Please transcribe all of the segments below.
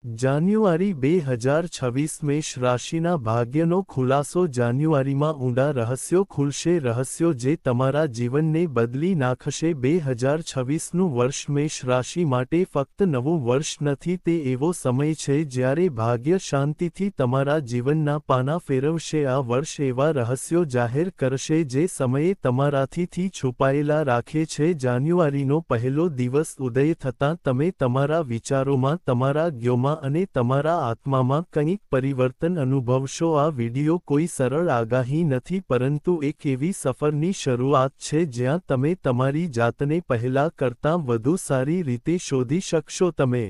જાન્યુઆરી 2026 મેષ રાશિના ભાગ્યનો ખુલાસો જાન્યુઆરીમાં ઊંડા રહસ્યો ખુલશે રહસ્યો જે તમારા જીવનને બદલી નાખશે 2026નું વર્ષ મેષ રાશિ માટે ફક્ત નવું વર્ષ નથી તે એવો સમય છે જ્યારે ભાગ્ય શાંતિથી તમારા જીવનના પાના ફેરવશે આ વર્ષ એવા રહસ્યો જાહેર કરશે જે સમયે તમારાથી છુપાયેલા રાખે છે જાન્યુઆરીનો પહેલો દિવસ ઉદય થતાં તમે તમારા વિચારોમાં તમારા જ્ઞાનમાં અને તમારા આત્મામાં કંઈક પરિવર્તન અનુભવશો આ વિડિયો કોઈ સરળ આગાહી નથી પરંતુ એક એવી સફરની શરૂઆત છે જ્યાં તમે તમારી જાતને પહેલા કરતાં વધુ સારી રીતે શોધી શકશો તમે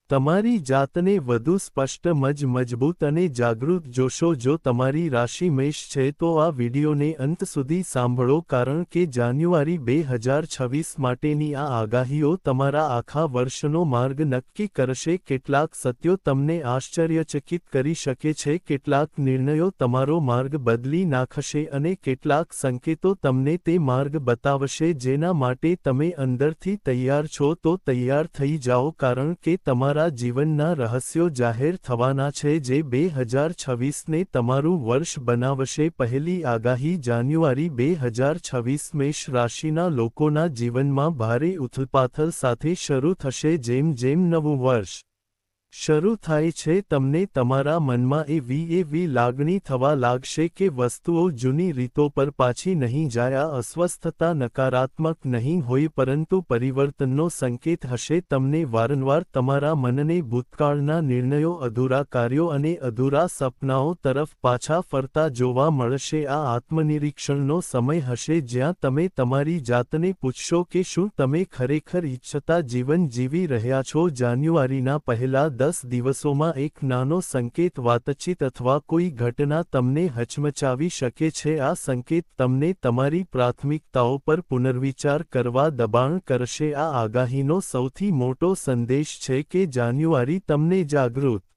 તમારી જાતને વધુ સ્પષ્ટ મજબૂત અને જાગૃત જોશો જો તમારી રાશિ મેષ છે તો આ વિડિયોને અંત સુધી સાંભળો કારણ કે જાન્યુઆરી 2026 માટેની આ આગાહીઓ તમારા આખા વર્ષનો માર્ગ નક્કી કરશે કેટલાક સત્યો તમને આશ્ચર્યચકિત કરી શકે છે કેટલાક નિર્ણયો તમારો માર્ગ બદલી નાખશે અને કેટલાક સંકેતો તમને તે માર્ગ બતાવશે જેના માટે તમે અંદરથી તૈયાર છો તો તૈયાર થઈ જાઓ કારણ કે તમારા જીવનના રહસ્યો જાહેર થવાના છે જે 2026ને તમારું વર્ષ બનાવશે પહેલી આગાહી જાન્યુઆરી 2026 મેષ રાશિના લોકોના જીવનમાં ભારે ઉથલપાથલ સાથે શરૂ થશે જેમ જેમ નવું વર્ષ શરૂ થાય છે તમને તમારા મનમાં એવી લાગણી થવા લાગશે કે વસ્તુઓ જૂની રીતો પર પાછી નહીં જાય આ અસ્વસ્થતા નકારાત્મક નહીં હોય પરંતુ પરિવર્તનનો સંકેત હશે તમને વારંવાર તમારા મનને ભૂતકાળના નિર્ણયો અધૂરા કાર્યો અને અધૂરા સપનાઓ તરફ પાછા ફરતા જોવા મળશે આ આત્મનિરીક્ષણનો સમય હશે જ્યાં તમે તમારી જાતને પૂછશો કે શું તમે ખરેખર ઈચ્છતા જીવન જીવી રહ્યા છો જાન્યુઆરીના પહેલા 10 દિવસોમાં એક નાનો સંકેત વાતચીત અથવા કોઈ ઘટના તમને હચમચાવી શકે છે આ સંકેત તમને તમારી પ્રાથમિકતાઓ પર પુનર્વિચાર કરવા દબાણ કરશે આ આગાહીનો સૌથી મોટો સંદેશ છે કે જાન્યુઆરી તમને જાગૃત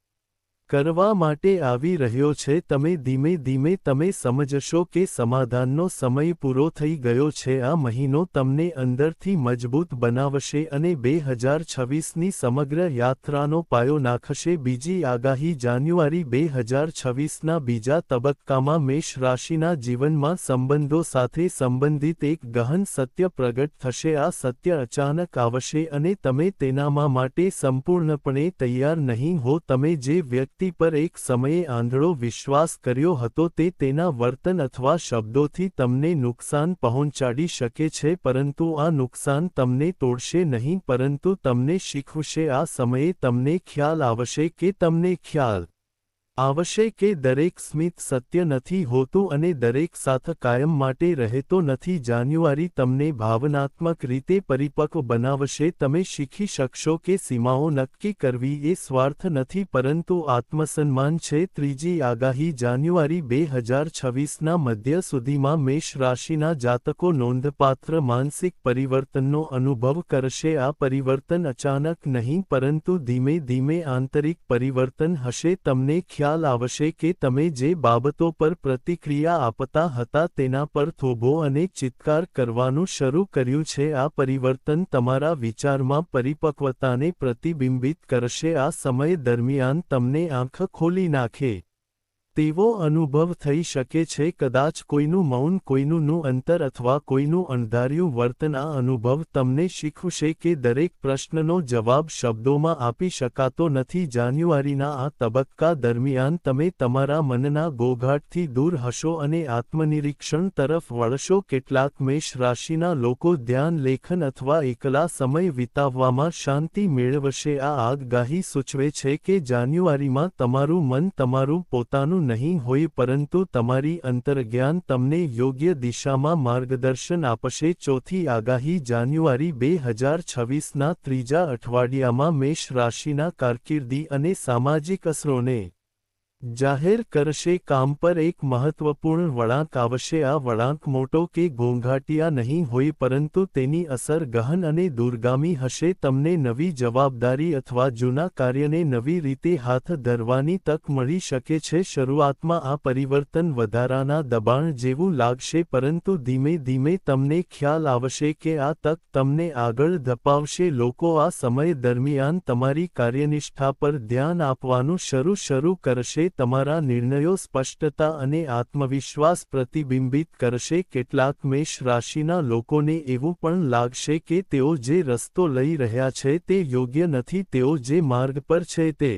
કરવા માટે આવી રહ્યો છે તમે ધીમે તમે સમજશો કે સમાધાનનો સમય પૂરો થઈ ગયો છે આ મહિનો તમને અંદરથી મજબૂત બનાવશે અને 2026ની સમગ્ર યાત્રાનો પાયો નાખશે બીજી આગાહી જાન્યુઆરી 2026ના બીજા તબક્કામાં મેષ રાશિના જીવનમાં સંબંધો સાથે સંબંધિત એક ગહન સત્ય પ્રગટ થશે આ સત્ય અચાનક આવશે અને તમે તેનામાં માટે સંપૂર્ણપણે તૈયાર નહીં હો તમે જે વ્યક્તિ પર એક સમયે આંધળો વિશ્વાસ કર્યો હતો તે તેના વર્તન અથવા શબ્દોથી તમને નુકસાન પહોંચાડી શકે છે પરંતુ આ નુકસાન તમને તોડશે નહીં પરંતુ તમને શીખવશે આ સમયે તમને ખ્યાલ આવશે કે દરેક સ્મિત સત્ય નથી હોતું અને દરેક સાથ કાયમ માટે રહેતો નથી જાન્યુઆરી તમને ભાવનાત્મક રીતે પરિપક્વ બનાવશે તમે શીખી શકશો કે સીમાઓ નક્કી કરવી એ સ્વાર્થ નથી પરંતુ આત્મસન્માન છે ત્રીજી આગાહી જાન્યુઆરી 2026ના મધ્ય સુધીમાં મેષ રાશિના જાતકો નોંધપાત્ર માનસિક પરિવર્તનનો અનુભવ કરશે આ પરિવર્તન અચાનક નહીં પરંતુ ધીમે આંતરિક પરિવર્તન હશે તમને ખ્યાલ આવશે કે તમે જે બાબતો પર પ્રતિક્રિયા આપતા હતા તેના પર થોભો અને ચિત્કાર કરવાનું શરૂ કર્યું છે આ પરિવર્તન તમારા વિચારમાં પરિપક્વતાને પ્રતિબિંબિત કરશે આ સમય દરમિયાન તમને આંખ ખોલી નાખે તેવો અનુભવ થઈ શકે છે કદાચ કોઈનું મૌન કોઈનું અંતર અથવા કોઈનું અણધાર્યું વર્તન આ અનુભવ તમને શીખવશે કે દરેક પ્રશ્નનો જવાબ શબ્દોમાં આપી શકાતો નથી જાન્યુઆરીના આ તબક્કા દરમિયાન તમે તમારા મનના ગોઘાટથી દૂર હશો અને આત્મનિરીક્ષણ તરફ વળશો કેટલાક મેષ રાશિના લોકો ધ્યાન લેખન અથવા એકલા સમય વિતાવવામાં શાંતિ મેળવશે આ આગાહી સૂચવે છે કે જાન્યુઆરીમાં તમારું મન તમારું પોતાનું નહીં હોય પરંતુ તમારી અંતર્જ્ઞાન તમને યોગ્ય દિશામાં માર્ગદર્શન આપશે ચોથી આગાહી જાન્યુઆરી 2026ના ત્રીજા અઠવાડિયામાં મેષ રાશિના કારકિર્દી અને સામાજિક અસરોને જાહેર કરશે કામ પર એક મહત્વપૂર્ણ વળાંક આવશે. આ વળાંક મોટો કે ઘોંઘાટિયા નહીં હોય પરંતુ તેની અસર ગહન અને દૂરગામી હશે. તમને નવી જવાબદારી અથવા જૂના કાર્યને નવી રીતે હાથ ધરવાની તક મળી શકે છે. શરૂઆતમાં આ પરિવર્તન વધારાના દબાણ જેવું લાગશે પરંતુ ધીમે ધીમે તમને ખ્યાલ આવશે કે આ તક તમને આગળ ધપાવશે. લોકો આ સમય દરમિયાન તમારી કાર્યનિષ્ઠા પર ધ્યાન આપવાનું શરૂ કરશે. તમારા નિર્ણયો સ્પષ્ટતા અને આત્મવિશ્વાસ પ્રતિબિંબિત કરશે. કેટલાક મેષ રાશિના લોકોને એવું પણ લાગશે કે તેઓ જે રસ્તો લઈ રહ્યા છે તે યોગ્ય નથી. તેઓ જે માર્ગ પર છે તે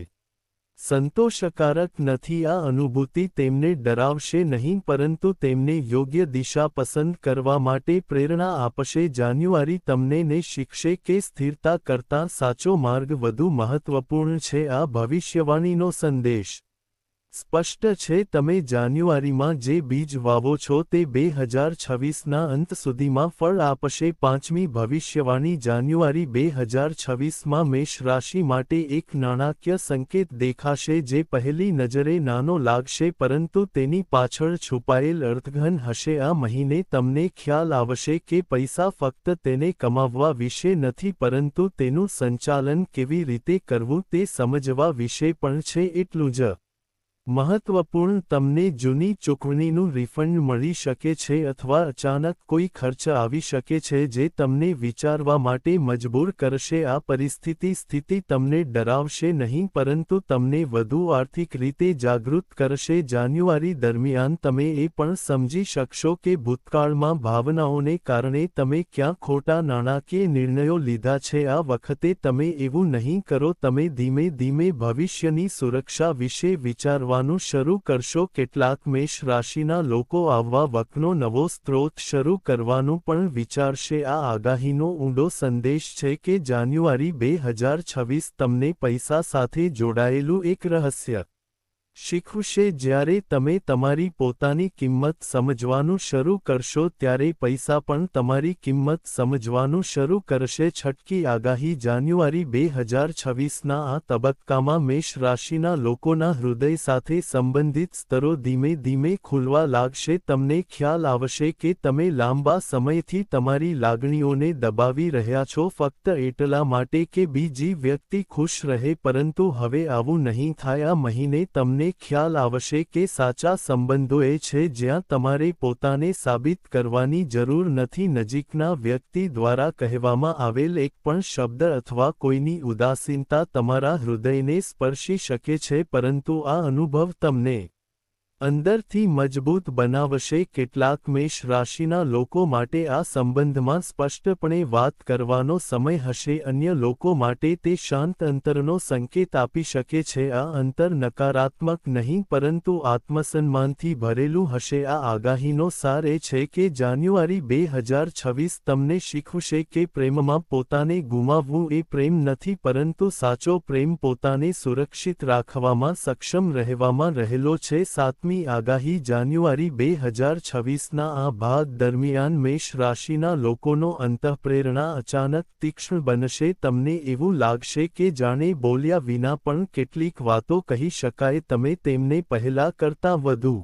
સંતોષકારક નથી. આ અનુભૂતિ તેમને ડરાવશે નહીં પરંતુ તેમને યોગ્ય દિશા પસંદ કરવા માટે પ્રેરણા આપશે. જાન્યુઆરી તમને ને શીખશે કે સ્થિરતા કરતાં સાચો માર્ગ વધુ મહત્વપૂર્ણ છે. આ ભવિષ્યવાણીનો સંદેશ સ્પષ્ટ છે. તમે જાન્યુઆરીમાં જે બીજ વાવો છો તે 2026ના અંત સુધીમાં ફળ આપશે. પાંચમી ભવિષ્યવાણી જાન્યુઆરી 2026માં મેષ રાશિ માટે એક નાણાકીય સંકેત દેખાશે જે પહેલી નજરે નાનો લાગશે પરંતુ તેની પાછળ છુપાયેલ અર્થઘન હશે. આ મહિને તમને ખ્યાલ આવશે કે પૈસા ફક્ત તેને કમાવવા વિશે નથી પરંતુ તેનું સંચાલન કેવી રીતે કરવું તે સમજવા વિશે પણ છે. એટલું જ મહત્વપૂર્ણ તમને જૂની ચૂકવણીનું રિફંડ મળી શકે છે અથવા અચાનક કોઈ ખર્ચ આવી શકે છે જે તમને વિચારવા માટે મજબૂર કરશે. આ સ્થિતિ તમને ડરાવશે નહીં પરંતુ તમને વધુ આર્થિક રીતે જાગૃત કરશે. જાન્યુઆરી દરમિયાન તમે એ પણ સમજી શકશો કે ભૂતકાળમાં ભાવનાઓને કારણે તમે ક્યાં ખોટા નાણાકીય નિર્ણયો લીધા છે. આ વખતે તમે એવું નહીં કરો. તમે ધીમે ધીમે ભવિષ્યની સુરક્ષા વિશે વિચારવા શરૂ કરશો. કેટલાક મેષ રાશિના લોકો આવવા વકનો નવો સ્ત્રોત શરૂ કરવાનું પણ વિચારશે. આ આગાહીનો ઊંડો સંદેશ છે કે જાન્યુઆરી 2026 તમને પૈસા સાથે જોડાયેલું એક રહસ્ય શીખવશે. જ્યારે તમે તમારી પોતાની કિંમત સમજવાનું શરૂ કરશો ત્યારે પૈસા પણ તમારી કિંમત સમજવાનું શરૂ કરશે. છઠ્ઠી આગાહી જાન્યુઆરી 2026ના આ તબક્કામાં મેષ રાશિના લોકોના હૃદય સાથે સંબંધિત સ્તરો ધીમે ધીમે ખુલવા લાગશે. તમને ખ્યાલ આવશે કે તમે લાંબા સમયથી તમારી લાગણીઓને દબાવી રહ્યા છો ફક્ત એટલા માટે કે બીજી વ્યક્તિ ખુશ રહે પરંતુ હવે આવું નહીં થાય. આ મહિને તમને ખ્યાલ આવશે કે સાચા સંબંધો એ છે જ્યાં તમારે પોતાને સાબિત કરવાની જરૂર નથી. નજીકના વ્યક્તિ દ્વારા કહેવામાં આવેલ એક પણ શબ્દ અથવા કોઈની ઉદાસીનતા તમારા હૃદયને સ્પર્શી શકે છે પરંતુ આ અનુભવ તમને અંદરથી મજબૂત બનાવશે. કેટલાક મેષ રાશિના લોકો માટે આ સંબંધમાં સ્પષ્ટપણે વાત કરવાનો સમય હશે. અન્ય લોકો માટે તે શાંત અંતરનો સંકેત આપી શકે છે. આ અંતર નકારાત્મક નહીં પરંતુ આત્મસન્માનથી ભરેલું હશે. આ આગાહીનો સાર એ છે કે જાન્યુઆરી 2026 તમને શીખવશે કે પ્રેમમાં પોતાને ગુમાવવું એ પ્રેમ નથી પરંતુ સાચો પ્રેમ પોતાને સુરક્ષિત રાખવામાં સક્ષમ રહેવામાં રહેલો છે. સાતમી આગાહી જાન્યુઆરી 2026ના આ ભાગ દરમિયાન મેષ રાશિના લોકોનો અંતઃપ્રેરણા અચાનક તીક્ષ્ણ બનશે. તમને એવું લાગશે કે જાણે બોલ્યા વિના પણ કેટલીક વાતો કહી શકાય. તમે તેમને પહેલા કરતાં વધુ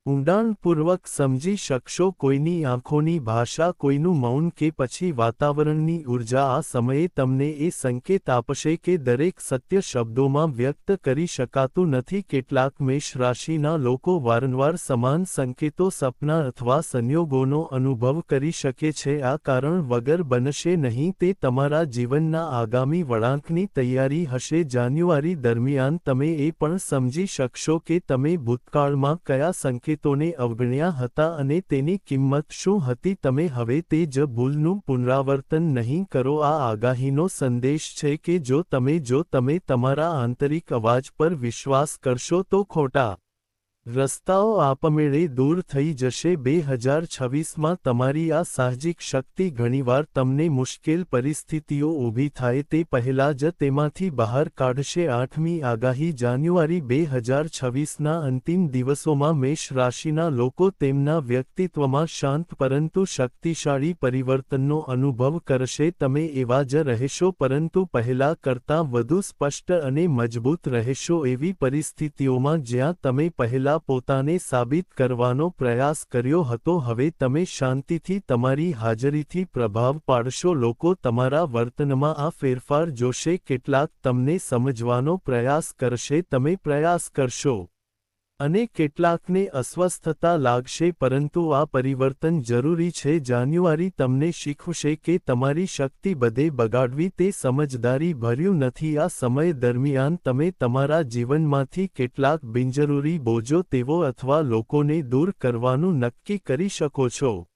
ઊંડાણપૂર્વક સમજી શકશો. કોઈની આંખોની ભાષા, કોઈનું મૌન કે પછી વાતાવરણની ઊર્જા આ સમયે તમને એ સંકેત આપશે કે દરેક સત્ય શબ્દોમાં વ્યક્ત કરી શકાતું નથી. કેટલાક મેષ રાશિના લોકો વારંવાર સમાન સંકેતો, સપના અથવા સંયોગોનો અનુભવ કરી શકે છે. આ કારણ વગર બનશે નહીં. તે તમારા જીવનના આગામી વળાંકની તૈયારી હશે. જાન્યુઆરી દરમિયાન તમે એ પણ સમજી શકશો કે તમે ભૂતકાળમાં કયા સંકેતો તોને અવગણ્યા હતા અને તેની કિંમત શું હતી. તમે હવે તે જ ભૂલનું પુનરાવર્તન નહીં કરો. આ આગાહીનો સંદેશ છે કે જો તમે તમારા આંતરિક અવાજ પર વિશ્વાસ કરશો તો ખોટા રસ્તાઓ આપમેળે દૂર થઈ જશે 2026માં તમારી આ સાહજિક શક્તિ ઘણીવાર તમને મુશ્કેલ પરિસ્થિતિઓ ઊભી થાય તે પહેલાં જ તેમાંથી બહાર કાઢશે 8મી આગાહી જાન્યુઆરી 2026ના અંતિમ દિવસોમાં મેષ રાશિના લોકો તેમના વ્યક્તિત્વમાં શાંત પરંતુ શક્તિશાળી પરિવર્તનનો અનુભવ કરશે તમે એવા જ રહેશો પરંતુ પહેલાં કરતાં વધુ સ્પષ્ટ અને મજબૂત રહેશો એવી પરિસ્થિતિઓમાં જ્યાં તમે પહેલાં પોતાને સાબિત કરવાનો પ્રયાસ કર્યો હતો હવે તમે શાંતિથી તમારી હાજરીથી પ્રભાવ પાડશો લોકો તમારા વર્તનમાં આ ફેરફાર જોશે કેટલાક તમને સમજવાનો પ્રયાસ કરશે તમે પ્રયાસ કરશો અને કેટલાકને અસ્વસ્થતા લાગશે પરંતુ આ પરિવર્તન જરૂરી છે જાન્યુઆરી તમને શીખવશે કે તમારી શક્તિ બધે બગાડવી તે સમજદારી ભર્યું નથી આ સમય દરમિયાન તમે તમારા જીવનમાંથી કેટલાક બિનજરૂરી બોજો તેવો અથવા લોકોને દૂર કરવાનું નક્કી કરી શકો છો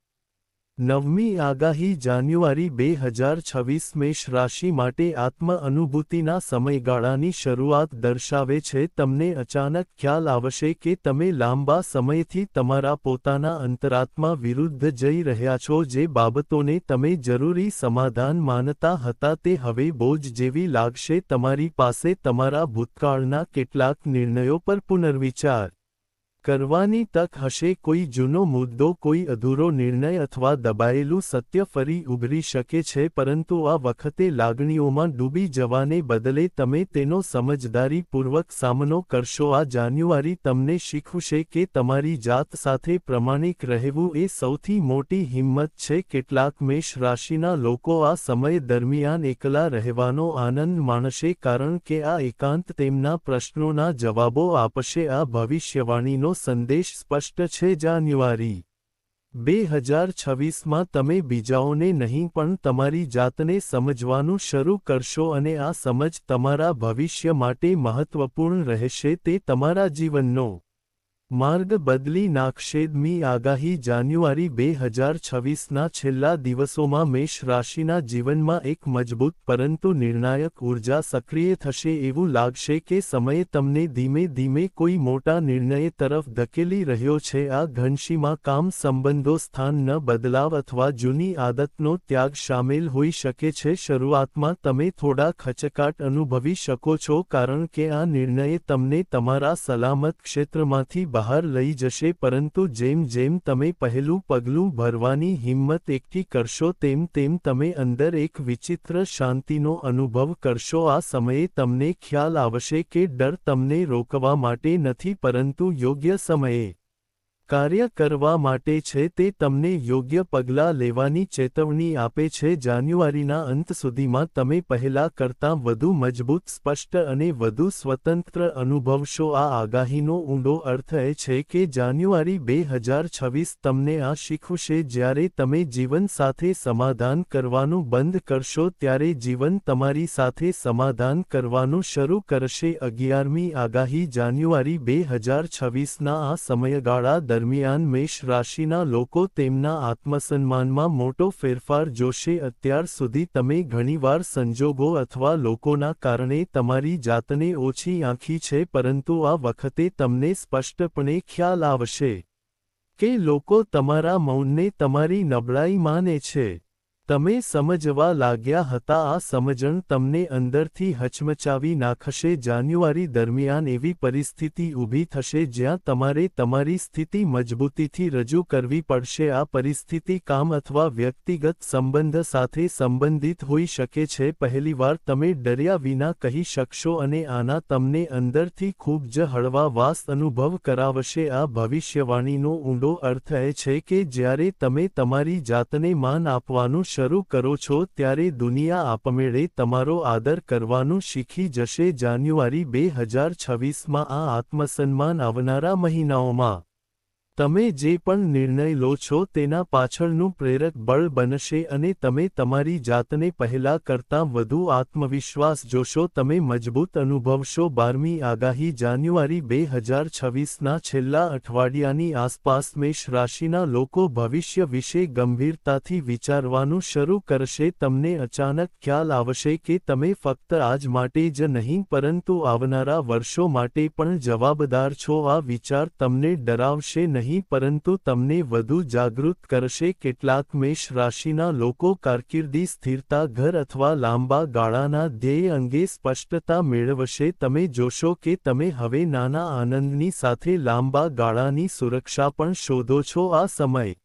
9મી આગાહી જાન્યુઆરી 2026 મેષ રાશિ માટે આત્મ-અનુભૂતિના સમયગાળાની શરૂઆત દર્શાવે છે તમને અચાનક ખ્યાલ આવશે કે તમે લાંબા સમયથી તમારા પોતાના અંતરાત્મા વિરુદ્ધ જઈ રહ્યા છો જે બાબતોને તમે જરૂરી સમાધાન માનતા હતા તે હવે બોજ જેવી લાગશે તમારી પાસે તમારા ભૂતકાળના કેટલાક નિર્ણયો પર પુનર્વિચાર કરવાની તક હશે કોઈ જૂનો મુદ્દો કોઈ અધૂરો નિર્ણય અથવા દબાયેલું સત્ય ફરી ઉભરી શકે છે પરંતુ આ વખતે લાગણીઓમાં ડૂબી જવાને બદલે તમે તેનો સમજદારીપૂર્વક સામનો કરશો આ જાન્યુઆરી તમને શીખવશે કે તમારી જાત સાથે પ્રમાણિક રહેવું એ સૌથી મોટી હિંમત છે કેટલાક મેષ રાશિના લોકો આ સમય દરમિયાન એકલા રહેવાનો આનંદ માણશે કારણ કે આ એકાંત તેમના પ્રશ્નોના જવાબો આપશે આ ભવિષ્યવાણીનો સંદેશ સ્પષ્ટ છે જાન્યુઆરી 2026માં તમે બીજાઓને નહીં પણ તમારી જાતને સમજવાનું શરૂ કરશો અને આ સમજ તમારા ભવિષ્ય માટે મહત્વપૂર્ણ રહેશે તે તમારા જીવનનો માર્ગ બદલી નાખશે મી આગાહી જાન્યુઆરી 2026ના છેલ્લા દિવસોમાં મેષ રાશિના જીવનમાં એક મજબૂત પરંતુ નિર્ણાયક ઊર્જા સક્રિય થશે એવું લાગશે કે સમય તમને ધીમે ધીમે કોઈ મોટા નિર્ણય તરફ ધકેલી રહ્યો છે આ ઘનશીમાં કામ સંબંધો સ્થાન ન બદલાવ અથવા જૂની આદતનો ત્યાગ શામેલ હોઈ શકે છે શરૂઆતમાં તમે થોડા ખચકાટ અનુભવી શકો છો કારણ કે આ નિર્ણય તમને તમારા સલામત ક્ષેત્રમાંથી બહાર લઈ જશે પરંતુ જેમ જેમ તમે પહેલું પગલું ભરવાની હિંમત એકઠી કરશો તેમ તેમ તમે અંદર એક વિચિત્ર શાંતિનો અનુભવ કરશો આ સમયે તમને ખ્યાલ આવશે કે ડર તમને રોકવા માટે નથી પરંતુ યોગ્ય સમયે કાર્ય કરવા માટે છે તે તમને યોગ્ય પગલાં લેવાની ચેતવણી આપે છે જાન્યુઆરીના અંત સુધીમાં તમે પહેલા કરતાં વધુ મજબૂત સ્પષ્ટ અને વધુ સ્વતંત્ર અનુભવશો આ આગાહીનો ઊંડો અર્થ એ છે કે જાન્યુઆરી 2026 તમને આ શીખવશે જ્યારે તમે જીવન સાથે સમાધાન કરવાનું બંધ કરશો ત્યારે જીવન તમારી સાથે સમાધાન કરવાનું શરૂ કરશે 11મી આગાહી જાન્યુઆરી 2026ના આ સમયગાળા દરમિયાન મેષ રાશિના લોકો તેમના આત્મસન્માનમાં મોટો ફેરફાર જોશે અત્યાર સુધી તમે ઘણીવાર સંજોગો અથવા લોકોના કારણે તમારી જાતને ઓછી આંકી છે પરંતુ આ વખતે તમને સ્પષ્ટપણે ખ્યાલ આવશે કે લોકો તમારા મૌનને તમારી નબળાઈ માને છે તમે સમજવા લાગ્યા હતા આ સમજણ તમને અંદરથી હચમચાવી નાખશે જાન્યુઆરી દરમિયાન એવી પરિસ્થિતિ ઊભી થશે જ્યાં તમારે તમારી સ્થિતિ મજબૂતીથી રજૂ કરવી પડશે આ પરિસ્થિતિ કામ અથવા વ્યક્તિગત સંબંધ સાથે સંબંધિત હોઈ શકે છે પહેલીવાર તમે ડર્યા વિના કહી શકશો અને આના તમને અંદરથી ખૂબ જ હળવાશ અનુભવ કરાવશે આ ભવિષ્યવાણીનો ઊંડો અર્થ એ છે કે જ્યારે તમે તમારી જાતને માન આપવાનું શરૂ કરો છો ત્યારે દુનિયા આપમેળે તમારો આદર કરવાનું શીખી જશે જાન્યુઆરી 2026માં આ આત્મસન્માન આવનારા મહિનાઓમાં તમે જે પણ નિર્ણય લો છો તેના પાછળનું પ્રેરક બળ બનશે અને તમે તમારી જાતને પહેલા કરતાં વધુ આત્મવિશ્વાસ જોશો. તમે મજબૂત અનુભવશો. 12મી આગાહી જાન્યુઆરી 2026ના છેલ્લા અઠવાડિયાની આસપાસ મેષ રાશિના લોકો ભવિષ્ય વિશે ગંભીરતાથી વિચારવાનું શરૂ કરશે. તમને અચાનક ખ્યાલ આવશે કે તમે ફક્ત આજ માટે જ નહીં પરંતુ આવનારા વર્ષો માટે પણ જવાબદાર છો. આ વિચાર તમને ડરાવશે નહીં પરંતુ તમને વધુ જાગૃત કરશે. કેટલાક મેષ રાશિના લોકો કારકિર્દી સ્થિરતા ઘર અથવા લાંબા ગાળાના ધ્યેય અંગે સ્પષ્ટતા મેળવશે. તમે જોશો કે તમે હવે નાના આનંદની સાથે લાંબા ગાળાની સુરક્ષા પણ શોધો છો. આ સમય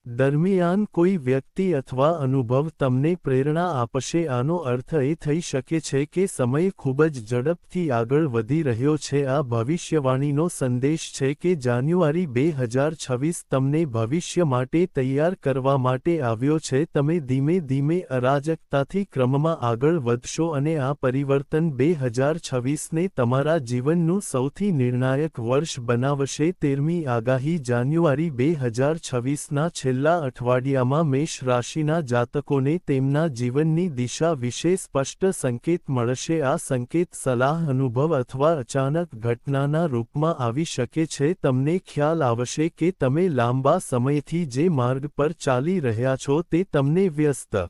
દરમિયાન કોઈ વ્યક્તિ અથવા અનુભવ તમને પ્રેરણા આપશે. આનો અર્થ એ થઈ શકે છે કે સમય ખૂબ જ ઝડપથી આગળ વધી રહ્યો છે. આ ભવિષ્યવાણીનો સંદેશ છે કે જાન્યુઆરી 2026 તમને ભવિષ્ય માટે તૈયાર કરવા માટે આવ્યો છે. તમે ધીમે ધીમે અરાજકતાથી ક્રમમાં આગળ વધશો અને આ પરિવર્તન 2026ને તમારા જીવનનું સૌથી નિર્ણાયક વર્ષ બનાવશે. 13મી આગાહી જાન્યુઆરી 2026ના છેલ્લા અઠવાડિયામાં મેષ રાશિના જાતકોને તેમના જીવનની દિશા વિશે સ્પષ્ટ સંકેત મળશે. આ સંકેત સલાહ, અનુભવ અથવા અચાનક ઘટનાના રૂપમાં આવી શકે છે. તમને ખ્યાલ આવશે કે તમે લાંબા સમયથી જે માર્ગ પર ચાલી રહ્યા છો તે તમને વ્યસ્ત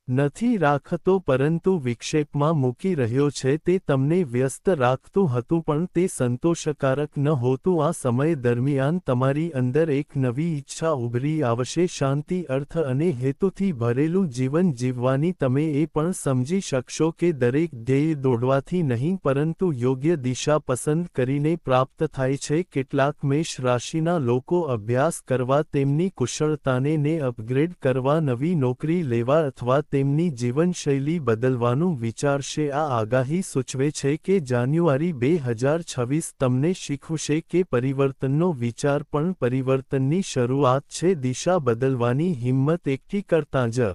નથી રાખતો પરંતુ વિક્ષેપમાં મૂકી રહ્યો છે. તે તમને વ્યસ્ત રાખતું હતું પણ તે સંતોષકારક ન હોતું. આ સમય દરમિયાન તમારી અંદર એક નવી ઈચ્છા ઉભરી આવશે. શાંતિ, અર્થ અને હેતુથી ભરેલું જીવન જીવવાની. તમે એ પણ સમજી શકશો કે દરેક ધ્યેય દોડવાથી નહીં પરંતુ યોગ્ય દિશા પસંદ કરીને પ્રાપ્ત થાય છે. કેટલાક મેષ રાશિના લોકો અભ્યાસ કરવા, તેમની કુશળતાને અપગ્રેડ કરવા, નવી નોકરી લેવા અથવા તેમની જીવનશૈલી બદલવાનું વિચારશે. આ આગાહી સૂચવે છે કે જાન્યુઆરી 2026 તમને શીખવશે કે પરિવર્તનનો વિચાર પણ પરિવર્તનની શરૂઆત છે. દિશા બદલવાની હિંમત એકઠી કરતાં જ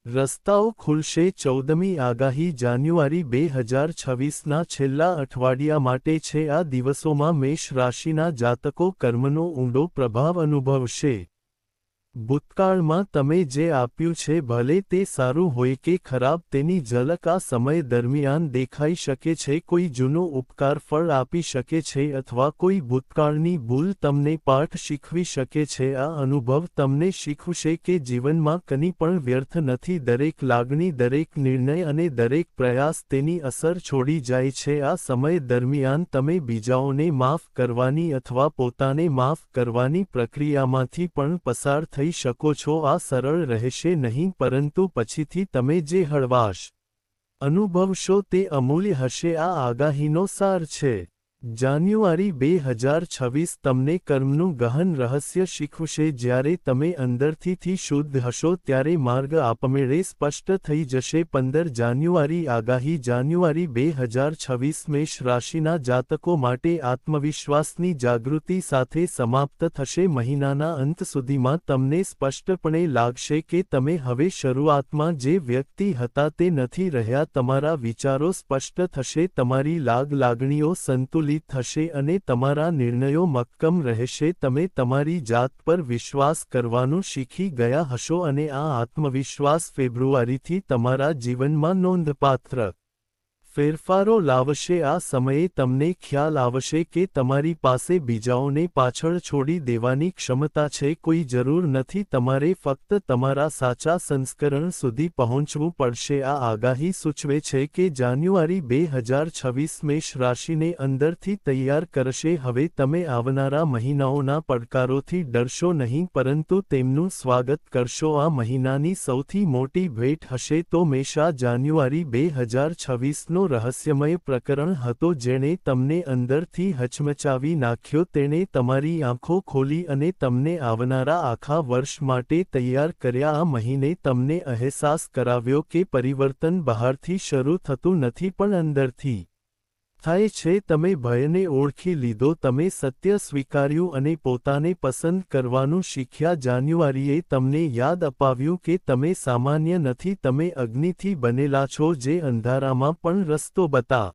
રસ્તાઓ ખુલશે. 14મી આગાહી જાન્યુઆરી 2026ના છેલ્લા અઠવાડિયા માટે છે. આ દિવસોમાં મેષ રાશિના જાતકો કર્મનો ઊંડો પ્રભાવ અનુભવશે. ભૂતકાળમાં તમે જે આપ્યું છે, ભલે તે સારું હોય કે ખરાબ, તેની ઝલક આ સમય દરમિયાન દેખાઈ શકે છે. કોઈ જૂનો ઉપકાર ફળ આપી શકે છે અથવા કોઈ ભૂતકાળની ભૂલ તમને પાઠ શીખવી શકે છે. આ અનુભવ તમને શીખવશે કે જીવનમાં કંઈ પણ વ્યર્થ નથી. દરેક લાગણી, દરેક નિર્ણય અને દરેક પ્રયાસ તેની અસર છોડી જાય છે. આ સમય દરમિયાન તમે બીજાઓને માફ કરવાની અથવા પોતાને માફ કરવાની પ્રક્રિયામાંથી પણ પસાર થઈ શકો છો. આ સરળ રહેશે નહીં પરંતુ પછીથી તમે જે હળવાશ અનુભવશો તે અમૂલ્ય હશે. આ આગાહીનો સાર છે. જાન્યુઆરી 2026 તમને કર્મનું ગહન રહસ્ય શીખવશે. જ્યારે તમે અંદરથી શુદ્ધ હશો ત્યારે માર્ગ આપમેળે સ્પષ્ટ થઈ જશે. 15 જાન્યુઆરી આગાહી જાન્યુઆરી 2026 મેષ રાશિના જાતકો માટે આત્મવિશ્વાસની જાગૃતિ સાથે સમાપ્ત થશે. મહિનાના અંત સુધીમાં તમને સ્પષ્ટપણે લાગશે કે તમે હવે શરૂઆતમાં જે વ્યક્તિ હતા તે નથી રહ્યા. તમારા વિચારો સ્પષ્ટ થશે, તમારી લાગણીઓ સંતુલિત થશે અને તમારા નિર્ણયો મક્કમ રહેશે. તમે તમારી જાત પર વિશ્વાસ કરવાનું શીખી ગયા હશો અને આ આત્મવિશ્વાસ ફેબ્રુઆરીથી તમારા જીવનમાં નોંધપાત્ર ફેરફારો લાવશે. આ સમયે તમને ખ્યાલ આવશે કે તમારી પાસે બીજાઓને પાછળ છોડી દેવાની ક્ષમતા છે. કોઈ જરૂર નથી, તમારે ફક્ત તમારા સાચા સંસ્કરણ સુધી પહોંચવું પડશે. આ આગાહી સૂચવે છે કે જાન્યુઆરી 2026 મેષ રાશિને અંદરથી તૈયાર કરશે. હવે તમે આવનારા મહિનાઓના પડકારોથી ડરશો નહીં પરંતુ તેમનું સ્વાગત કરશો. આ મહિનાની સૌથી મોટી ભેટ હશે તો મેષ. આ જાન્યુઆરી 2026નો રહસ્યમય પ્રકરણ હતો જેણે તમને અંદરથી હચમચાવી નાખ્યો. તેણે તમારી આંખો ખોલી અને તમને આવનારા આખા વર્ષ માટે તૈયાર કર્યા. આ મહિને તમને અહેસાસ કરાવ્યો કે પરિવર્તન બહારથી શરૂ થતું નથી પણ અંદરથી થાય છે. તમે ભયને ઓળખી લીધો, તમે સત્ય સ્વીકાર્યું અને પોતાને પસંદ કરવાનું શીખ્યા. જાન્યુઆરીએ તમને યાદ અપાવ્યું કે તમે સામાન્ય નથી, તમે અગ્નિથી બનેલા છો જે અંધારામાં પણ રસ્તો બતાવે